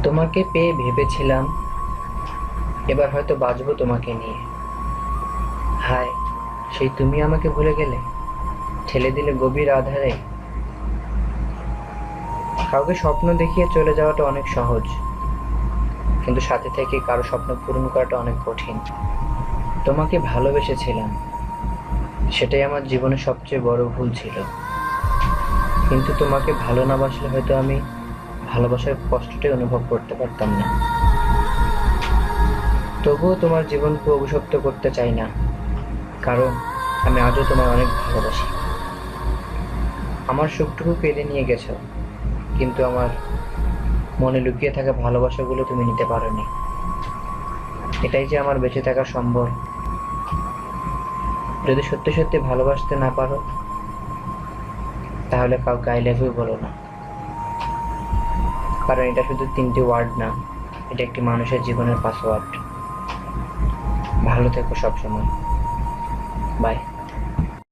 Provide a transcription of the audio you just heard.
তোমাকে পেয়ে ভেবেছিলাম এবার হয়তো বাঁচবো তোমাকে নিয়ে। হায়, সেই তুমি আমাকে ভুলে গেলে, ঠেলে দিলে গভীর আধারে। কাউকে স্বপ্ন দেখিয়ে চলে যাওয়াটা অনেক সহজ, কিন্তু সাথে থেকে কারো স্বপ্ন পূরণ করাটা অনেক কঠিন। তোমাকে ভালোবেসেছিলাম, সেটাই আমার জীবনের সবচেয়ে বড় ভুল ছিল। কিন্তু তোমাকে ভালো না বাসলে হয়তো আমি ভালোবাসার কষ্টটাই অনুভব করতে পারতাম না। তবুও তোমার জীবনকে অভিশপ্ত করতে চাই না, কারণ আমি আজও তোমায় অনেক ভালোবাসি। আমার সুখটুকু কেড়ে নিয়ে গেছো, কিন্তু আমার মনে লুকিয়ে থাকা ভালোবাসাগুলো তুমি নিতে পারোনি। এটাই যে আমার বেঁচে থাকার সম্বল। যদি সত্যি সত্যি ভালোবাসতে না পারো, তাহলে কাউকে আই লাভ ইউ বলো না। কারণ এটা শুধু 3টি ওয়ার্ড না, এটা একটি মানুষের জীবনের পাসওয়ার্ড। ভালো থেকো সবসময়। বাই।